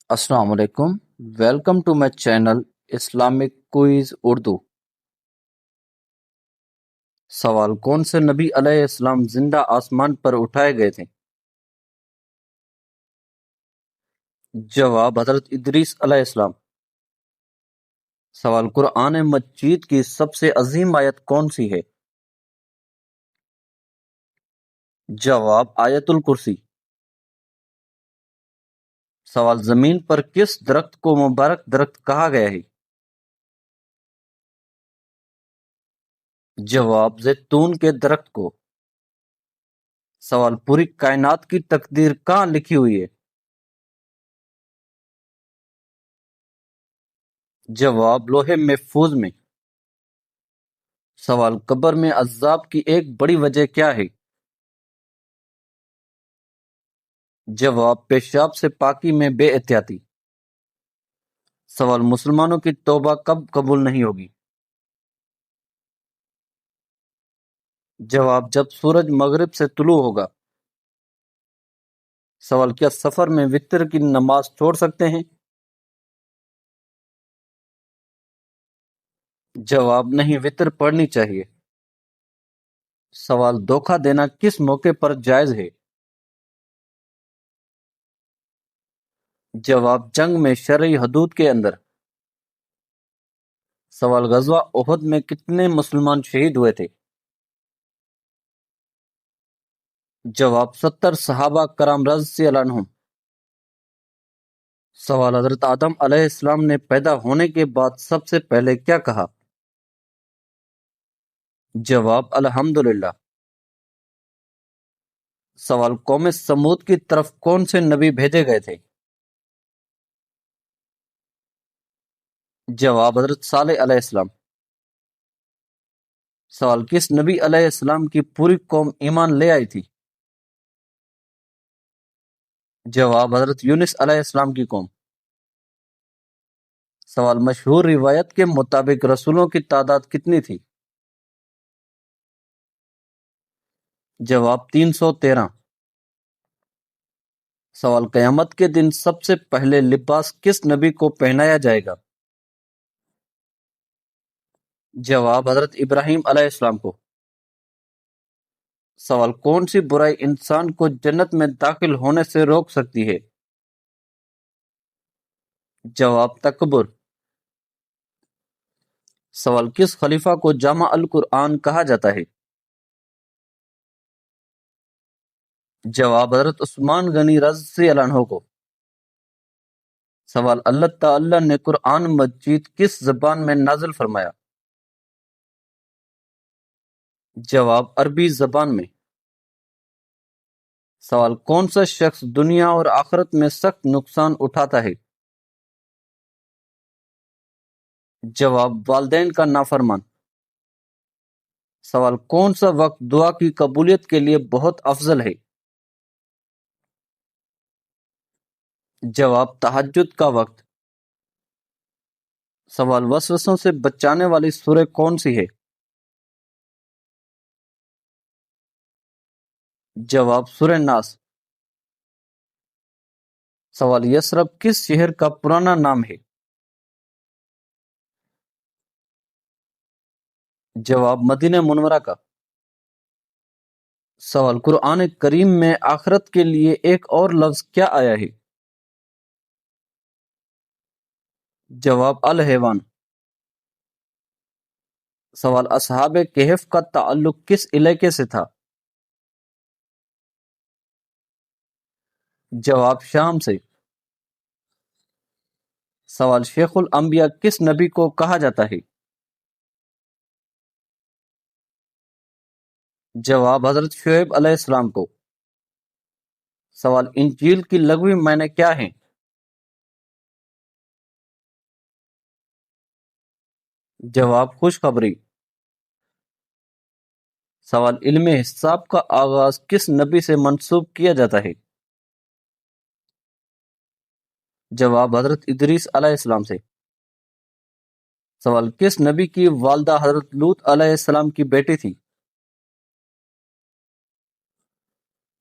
السلام علیکم، welcome to my channel Islamic quiz Urdu. سوال: کون سے نبی علیہ السلام زندہ آسمان پر اٹھائے گئے تھے؟ جواب: حضرت ادریس علیہ السلام۔ سوال: قرآن مجید کی سب سے عظیم آیت کون سی ہے؟ جواب: آیت الکرسی۔ سوال: زمین پر کس درخت کو مبارک درخت کہا گیا ہے؟ جواب: زیتون کے درخت کو۔ سوال: پوری کائنات کی تقدیر کہاں لکھی ہوئی ہے؟ جواب: لوح محفوظ میں۔ سوال: قبر میں عذاب کی ایک بڑی وجہ کیا ہے؟ جواب: پیشاب سے پاکی میں بے احتیاطی۔ سوال: مسلمانوں کی توبہ کب قبول نہیں ہوگی؟ جواب: جب سورج مغرب سے طلوع ہوگا۔ سوال: کیا سفر میں وتر کی نماز چھوڑ سکتے ہیں؟ جواب: نہیں، وتر پڑھنی چاہیے۔ سوال: دھوکہ دینا کس موقع پر جائز ہے؟ جواب: جنگ میں شرعی حدود کے اندر۔ سوال: غزوہ احد میں کتنے مسلمان شہید ہوئے تھے؟ جواب: 70 صحابہ کرام رضی اللہ عنہم۔ سوال: حضرت آدم علیہ السلام نے پیدا ہونے کے بعد سب سے پہلے کیا کہا؟ جواب: الحمدللہ۔ سوال: قوم سمود کی طرف کون سے نبی بھیجے گئے تھے؟ جواب: حضرت صالح علیہ السلام۔ سوال: کس نبی علیہ السلام کی پوری قوم ایمان لے آئی تھی؟ جواب: حضرت یونس علیہ السلام کی قوم۔ سوال: مشہور روایت کے مطابق رسولوں کی تعداد کتنی تھی؟ جواب: 313۔ سوال: قیامت کے دن سب سے پہلے لباس کس نبی کو پہنایا جائے گا؟ جواب: حضرت ابراہیم علیہ السلام کو۔ سوال: کون سی برائی انسان کو جنت میں داخل ہونے سے روک سکتی ہے؟ جواب: تکبر۔ سوال: کس خلیفہ کو جامع القرآن کہا جاتا ہے؟ جواب: حضرت عثمان غنی رضی اللہ عنہ کو۔ سوال: اللہ تعالی نے قرآن مجید کس زبان میں نازل فرمایا؟ جواب: عربی زبان میں۔ سوال: کون سا شخص دنیا اور آخرت میں سخت نقصان اٹھاتا ہے؟ جواب: والدین کا نافرمان۔ سوال: کون سا وقت دعا کی قبولیت کے لیے بہت افضل ہے؟ جواب: تہجد کا وقت۔ سوال: وسوسوں سے بچانے والی سورہ کون سی ہے؟ جواب: سورہ ناس۔ سوال: یثرب کس شہر کا پرانا نام ہے؟ جواب: مدینہ منورہ کا۔ سوال: قرآن کریم میں آخرت کے لیے ایک اور لفظ کیا آیا ہے؟ جواب: الحیوان۔ سوال: اصحاب کہف کا تعلق کس علاقے سے تھا؟ جواب: شام سے۔ سوال: شیخ الانبیاء کس نبی کو کہا جاتا ہے؟ جواب: حضرت شعیب علیہ السلام کو۔ سوال: انجیل کی لغوی معنی کیا ہیں؟ جواب: خوشخبری۔ سوال: علم حساب کا آغاز کس نبی سے منسوب کیا جاتا ہے؟ جواب: حضرت ادریس علیہ السلام سے۔ سوال: کس نبی کی والدہ حضرت لوط علیہ السلام کی بیٹی تھی؟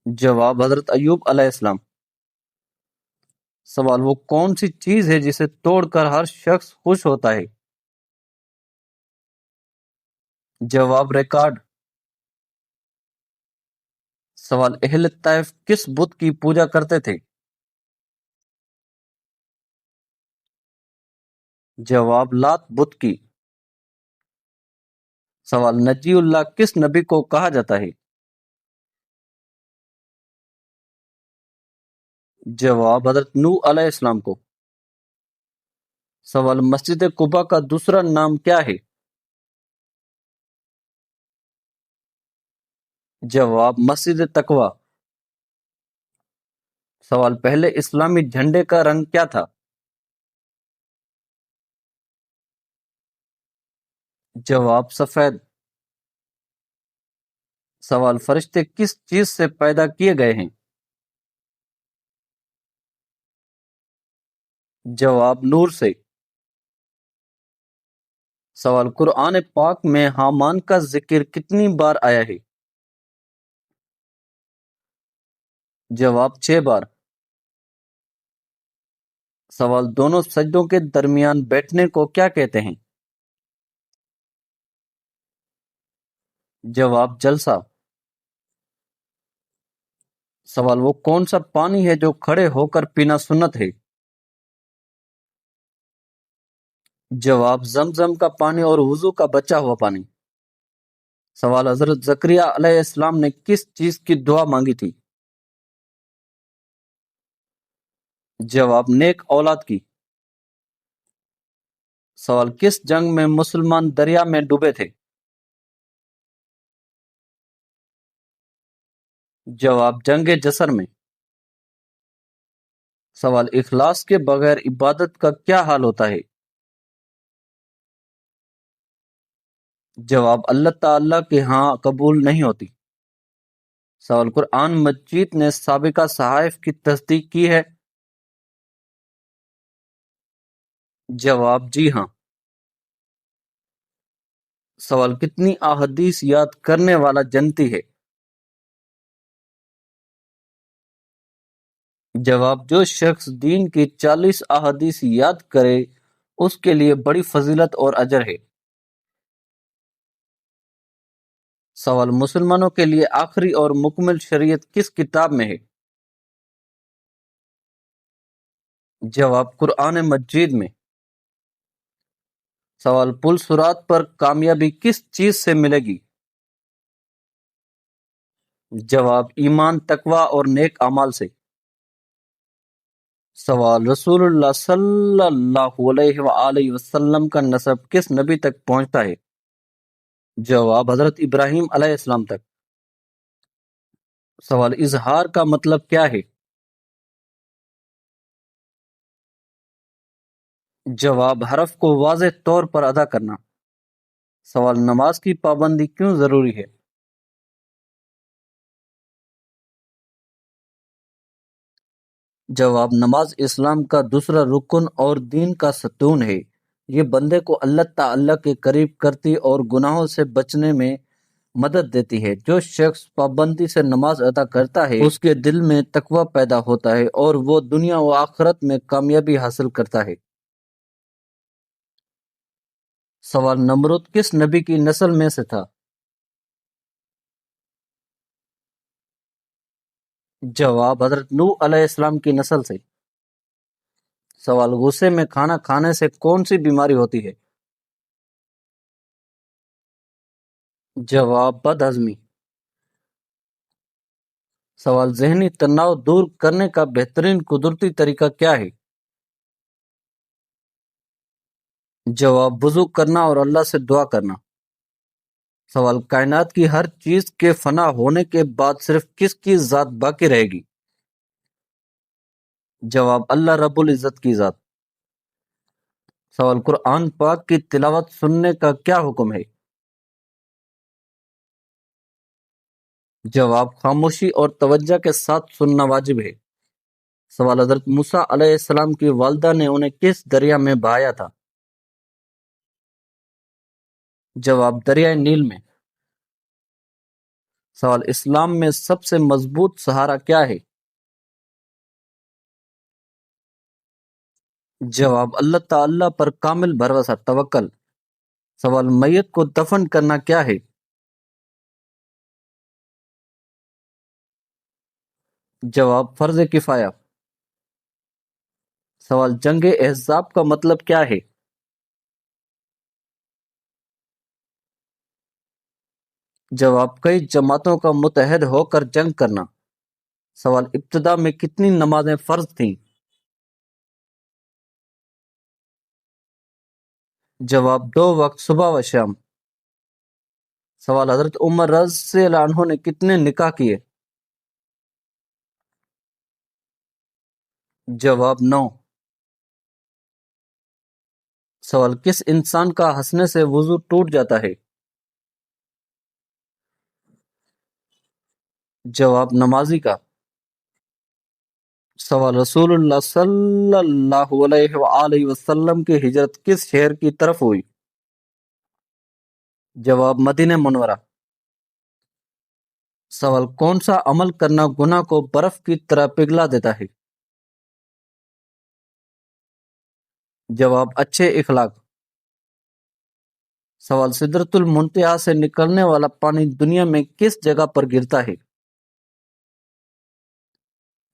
جواب: حضرت ایوب علیہ السلام۔ سوال وہ کون سی چیز ہے جسے توڑ کر ہر شخص خوش ہوتا ہے؟ جواب ریکارڈ۔ سوال اہل طائف کس بت کی پوجا کرتے تھے؟ جواب لات بت کی۔ سوال نجی اللہ کس نبی کو کہا جاتا ہے؟ جواب حضرت نوح علیہ السلام کو۔ سوال مسجد قباء کا دوسرا نام کیا ہے؟ جواب مسجد تقوی۔ سوال پہلے اسلامی جھنڈے کا رنگ کیا تھا؟ جواب سفید۔ سوال فرشتے کس چیز سے پیدا کیے گئے ہیں؟ جواب نور سے۔ سوال قرآن پاک میں حامان کا ذکر کتنی بار آیا ہے؟ جواب 6 بار۔ سوال دونوں سجدوں کے درمیان بیٹھنے کو کیا کہتے ہیں؟ جواب جلسہ۔ سوال وہ کون سا پانی ہے جو کھڑے ہو کر پینا سنت ہے؟ جواب زمزم کا پانی اور وضو کا بچا ہوا پانی۔ سوال حضرت زکریا علیہ السلام نے کس چیز کی دعا مانگی تھی؟ جواب نیک اولاد کی۔ سوال کس جنگ میں مسلمان دریا میں ڈوبے تھے؟ جواب جنگ جسر میں۔ سوال اخلاص کے بغیر عبادت کا کیا حال ہوتا ہے؟ جواب اللہ تعالیٰ کے ہاں قبول نہیں ہوتی۔ سوال قرآن مجید نے سابقہ صحائف کی تصدیق کی ہے؟ جواب جی ہاں۔ سوال کتنی احادیث یاد کرنے والا جنتی ہے؟ جواب جو شخص دین کی 40 احادیث یاد کرے اس کے لیے بڑی فضیلت اور اجر ہے۔ سوال مسلمانوں کے لیے آخری اور مکمل شریعت کس کتاب میں ہے؟ جواب قرآن مجید میں۔ سوال پل صراط پر کامیابی کس چیز سے ملے گی؟ جواب ایمان، تقوی اور نیک اعمال سے۔ سوال رسول اللہ صلی اللہ علیہ وآلہ وسلم کا نسب کس نبی تک پہنچتا ہے؟ جواب حضرت ابراہیم علیہ السلام تک۔ سوال اظہار کا مطلب کیا ہے؟ جواب حرف کو واضح طور پر ادا کرنا۔ سوال نماز کی پابندی کیوں ضروری ہے؟ جواب نماز اسلام کا دوسرا رکن اور دین کا ستون ہے۔ یہ بندے کو اللہ تعالیٰ کے قریب کرتی اور گناہوں سے بچنے میں مدد دیتی ہے۔ جو شخص پابندی سے نماز ادا کرتا ہے اس کے دل میں تقوی پیدا ہوتا ہے اور وہ دنیا و آخرت میں کامیابی حاصل کرتا ہے۔ سوال نمرود کس نبی کی نسل میں سے تھا؟ جواب حضرت نوح علیہ السلام کی نسل سے۔ سوال غصے میں کھانا کھانے سے کون سی بیماری ہوتی ہے؟ جواب بد ہضمی۔ سوال ذہنی تناؤ دور کرنے کا بہترین قدرتی طریقہ کیا ہے؟ جواب وضو کرنا اور اللہ سے دعا کرنا۔ سوال کائنات کی ہر چیز کے فنا ہونے کے بعد صرف کس کی ذات باقی رہے گی؟ جواب اللہ رب العزت کی ذات۔ سوال قرآن پاک کی تلاوت سننے کا کیا حکم ہے؟ جواب خاموشی اور توجہ کے ساتھ سننا واجب ہے۔ سوال حضرت موسیٰ علیہ السلام کی والدہ نے انہیں کس دریا میں بہایا تھا؟ جواب دریائے نیل میں۔ سوال اسلام میں سب سے مضبوط سہارا کیا ہے؟ جواب اللہ تعالی پر کامل بھروسہ توکل۔ سوال میت کو دفن کرنا کیا ہے؟ جواب فرض کفایہ۔ سوال جنگ احزاب کا مطلب کیا ہے؟ جواب کئی جماعتوں کا متحد ہو کر جنگ کرنا۔ سوال ابتدا میں کتنی نمازیں فرض تھیں؟ جواب 2 وقت صبح و شام۔ سوال حضرت عمر رضی اللہ عنہ نے کتنے نکاح کیے؟ جواب 9۔ سوال کس انسان کا ہنسنے سے وضو ٹوٹ جاتا ہے؟ جواب نمازی کا۔ سوال رسول اللہ صلی اللہ علیہ وآلہ وسلم کی ہجرت کس شہر کی طرف ہوئی؟ جواب مدینہ منورہ۔ سوال کون سا عمل کرنا گناہ کو برف کی طرح پگھلا دیتا ہے؟ جواب اچھے اخلاق۔ سوال سدرۃ المنتہا سے نکلنے والا پانی دنیا میں کس جگہ پر گرتا ہے؟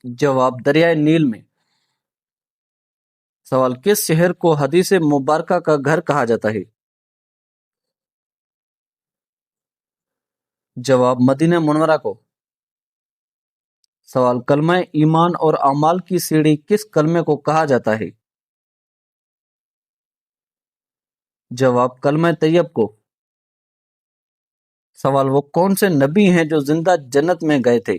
جواب دریائے نیل میں۔ سوال کس شہر کو حدیث مبارکہ کا گھر کہا جاتا ہے؟ جواب مدینہ منورہ کو۔ سوال کلمہ ایمان اور اعمال کی سیڑھی کس کلمے کو کہا جاتا ہے؟ جواب کلمہ طیب کو۔ سوال وہ کون سے نبی ہیں جو زندہ جنت میں گئے تھے؟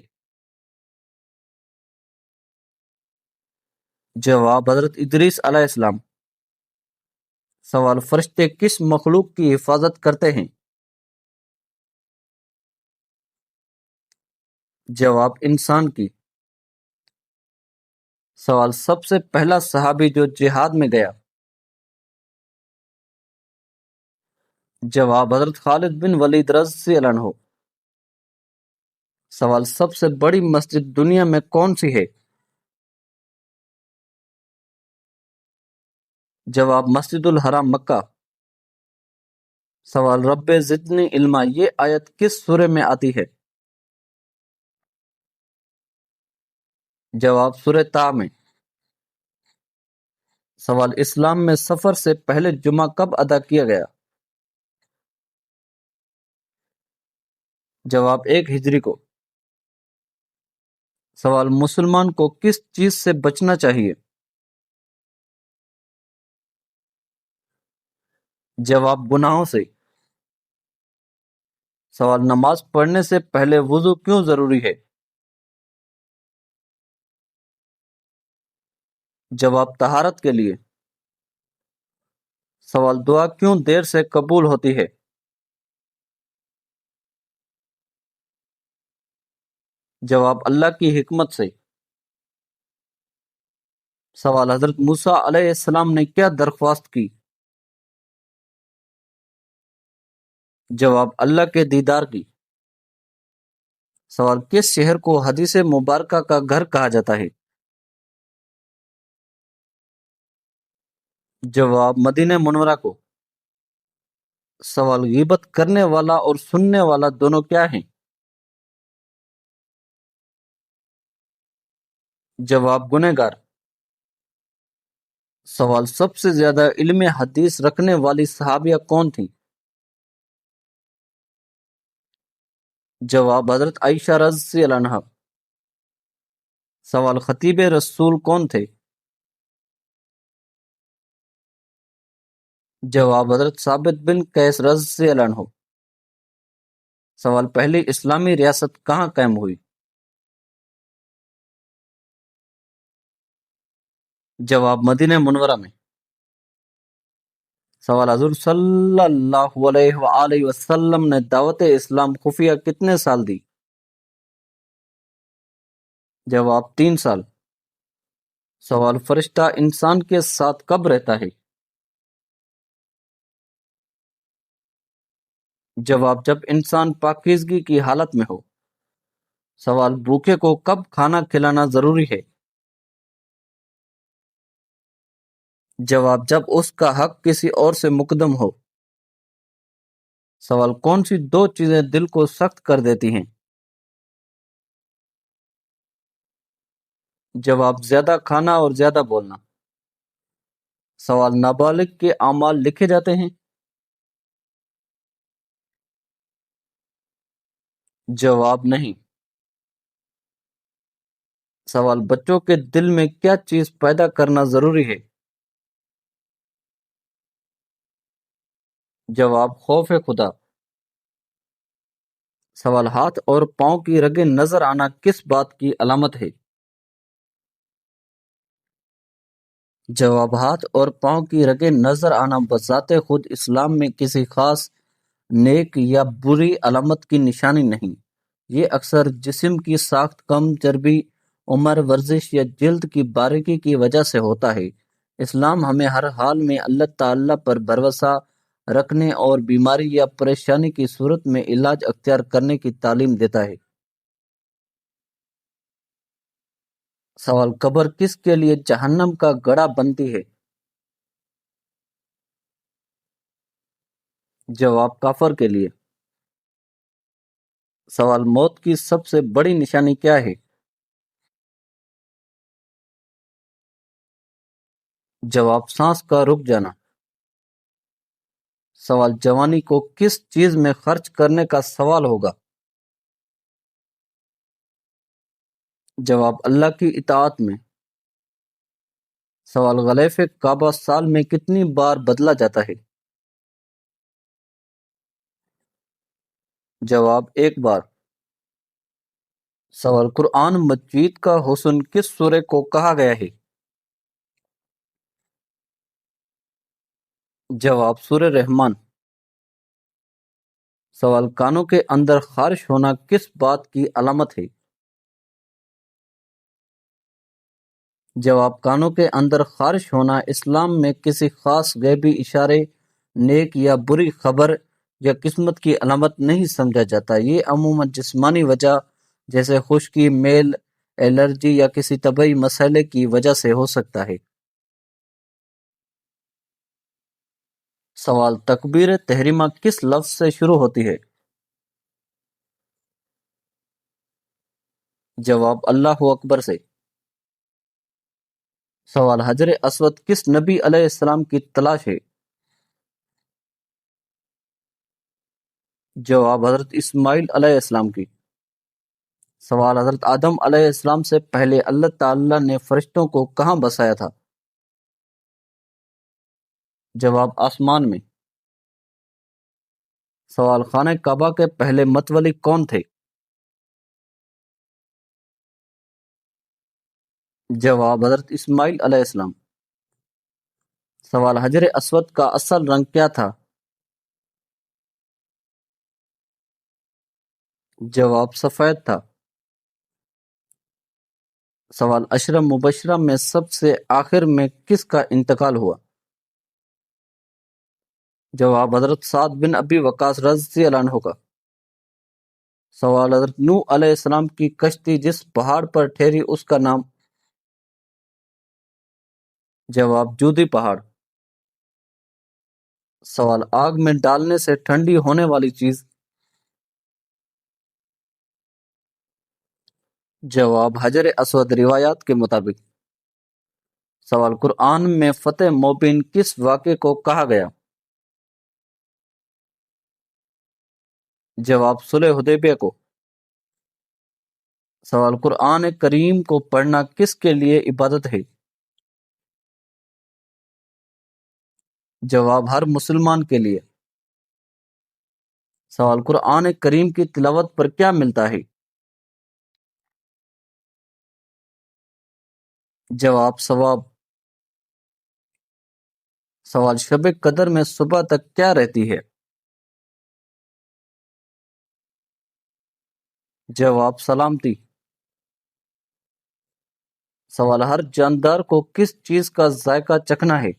جواب حضرت ادریس علیہ السلام۔ سوال فرشتے کس مخلوق کی حفاظت کرتے ہیں؟ جواب انسان کی۔ سوال سب سے پہلا صحابی جو جہاد میں گیا؟ جواب حضرت خالد بن ولید رضی اللہ عنہ۔ سوال سب سے بڑی مسجد دنیا میں کون سی ہے؟ جواب مسجد الحرام مکہ۔ سوال رب زدنی علما یہ آیت کس سورہ میں آتی ہے؟ جواب سورہ طٰ میں۔ سوال اسلام میں سفر سے پہلے جمعہ کب ادا کیا گیا؟ جواب 1 ہجری کو۔ سوال مسلمان کو کس چیز سے بچنا چاہیے؟ جواب گناہوں سے۔ سوال نماز پڑھنے سے پہلے وضو کیوں ضروری ہے؟ جواب طہارت کے لیے۔ سوال دعا کیوں دیر سے قبول ہوتی ہے؟ جواب اللہ کی حکمت سے۔ سوال حضرت موسیٰ علیہ السلام نے کیا درخواست کی؟ جواب اللہ کے دیدار کی۔ سوال کس شہر کو حدیث مبارکہ کا گھر کہا جاتا ہے؟ جواب مدینہ منورہ کو۔ سوال غیبت کرنے والا اور سننے والا دونوں کیا ہیں؟ جواب گنہگار۔ سوال سب سے زیادہ علم حدیث رکھنے والی صحابیہ کون تھیں؟ جواب حضرت عائشہ رضی اللہ عنہا۔ سوال خطیب رسول کون تھے؟ جواب حضرت ثابت بن قیس رضی اللہ عنہ۔ سوال پہلی اسلامی ریاست کہاں قائم ہوئی؟ جواب مدینہ منورہ میں۔ سوال حضور صلی اللہ علیہ وآلہ وسلم نے دعوت اسلام خفیہ کتنے سال دی؟ جواب 3 سال۔ سوال فرشتہ انسان کے ساتھ کب رہتا ہے؟ جواب جب انسان پاکیزگی کی حالت میں ہو۔ سوال بھوکے کو کب کھانا کھلانا ضروری ہے؟ جواب جب اس کا حق کسی اور سے مقدم ہو۔ سوال کون سی دو چیزیں دل کو سخت کر دیتی ہیں؟ جواب زیادہ کھانا اور زیادہ بولنا۔ سوال نابالغ کے اعمال لکھے جاتے ہیں؟ جواب نہیں۔ سوال بچوں کے دل میں کیا چیز پیدا کرنا ضروری ہے؟ جواب خوف خدا۔ سوال ہاتھ اور پاؤں کی رگیں نظر آنا کس بات کی علامت ہے؟ جواب ہاتھ اور پاؤں کی رگیں نظر آنا بذات خود اسلام میں کسی خاص نیک یا بری علامت کی نشانی نہیں۔ یہ اکثر جسم کی ساخت، کم چربی، عمر، ورزش یا جلد کی باریکی کی وجہ سے ہوتا ہے۔ اسلام ہمیں ہر حال میں اللہ تعالی پر بھروسہ رکھنے اور بیماری یا پریشانی کی صورت میں علاج اختیار کرنے کی تعلیم دیتا ہے۔ سوال قبر کس کے لیے جہنم کا گڑھا بنتی ہے؟ جواب کافر کے لیے۔ سوال موت کی سب سے بڑی نشانی کیا ہے؟ جواب سانس کا رک جانا۔ سوال جوانی کو کس چیز میں خرچ کرنے کا سوال ہوگا؟ جواب اللہ کی اطاعت میں۔ سوال غلاف کعبہ سال میں کتنی بار بدلا جاتا ہے؟ جواب ایک بار۔ سوال قرآن مجید کا حسن کس سورہ کو کہا گیا ہے؟ جواب سورہ رحمان۔ سوال کانوں کے اندر خارش ہونا کس بات کی علامت ہے؟ جواب کانوں کے اندر خارش ہونا اسلام میں کسی خاص غیبی اشارے، نیک یا بری خبر یا قسمت کی علامت نہیں سمجھا جاتا۔ یہ عموماً جسمانی وجہ جیسے خشکی، میل، الرجی یا کسی طبی مسئلے کی وجہ سے ہو سکتا ہے۔ سوال تکبیر تحریمہ کس لفظ سے شروع ہوتی ہے؟ جواب اللہ اکبر سے۔ سوال حجر اسود کس نبی علیہ السلام کی تلاش ہے؟ جواب حضرت اسماعیل علیہ السلام کی۔ سوال حضرت آدم علیہ السلام سے پہلے اللہ تعالی نے فرشتوں کو کہاں بسایا تھا؟ جواب آسمان میں۔ سوال خانہ کعبہ کے پہلے متولی کون تھے؟ جواب حضرت اسماعیل علیہ السلام۔ سوال حجر اسود کا اصل رنگ کیا تھا؟ جواب سفید تھا۔ سوال عشرہ مبشرہ میں سب سے آخر میں کس کا انتقال ہوا؟ جواب حضرت سعد بن ابی وقاص رضی اللہ عنہ کا۔ سوال حضرت نوح علیہ السلام کی کشتی جس پہاڑ پر ٹھہری اس کا نام؟ جواب جودی پہاڑ۔ سوال آگ میں ڈالنے سے ٹھنڈی ہونے والی چیز؟ جواب حجر اسود روایات کے مطابق۔ سوال قرآن میں فتح موبین کس واقعے کو کہا گیا؟ جواب صلح حدیبیہ کو۔ سوال قرآن کریم کو پڑھنا کس کے لیے عبادت ہے؟ جواب ہر مسلمان کے لیے۔ سوال قرآن کریم کی تلاوت پر کیا ملتا ہے؟ جواب ثواب۔ سوال شب قدر میں صبح تک کیا رہتی ہے؟ جواب سلامتی۔ سوال ہر جاندار کو کس چیز کا ذائقہ چکھنا ہے؟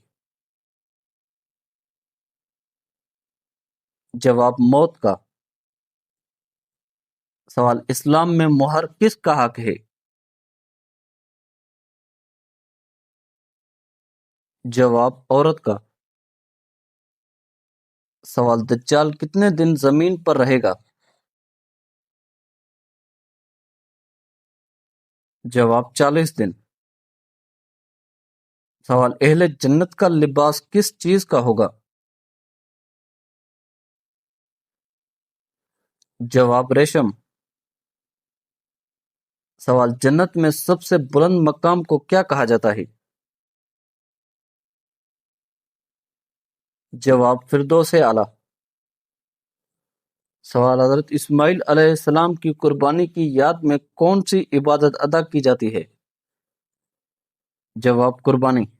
جواب موت کا۔ سوال اسلام میں مہر کس کا حق ہے؟ جواب عورت کا۔ سوال دجال کتنے دن زمین پر رہے گا؟ جواب 40 دن۔ سوال اہل جنت کا لباس کس چیز کا ہوگا؟ جواب ریشم۔ سوال جنت میں سب سے بلند مقام کو کیا کہا جاتا ہے؟ جواب فردوس اعلیٰ۔ سوال حضرت اسماعیل علیہ السلام کی قربانی کی یاد میں کون سی عبادت ادا کی جاتی ہے؟ جواب قربانی۔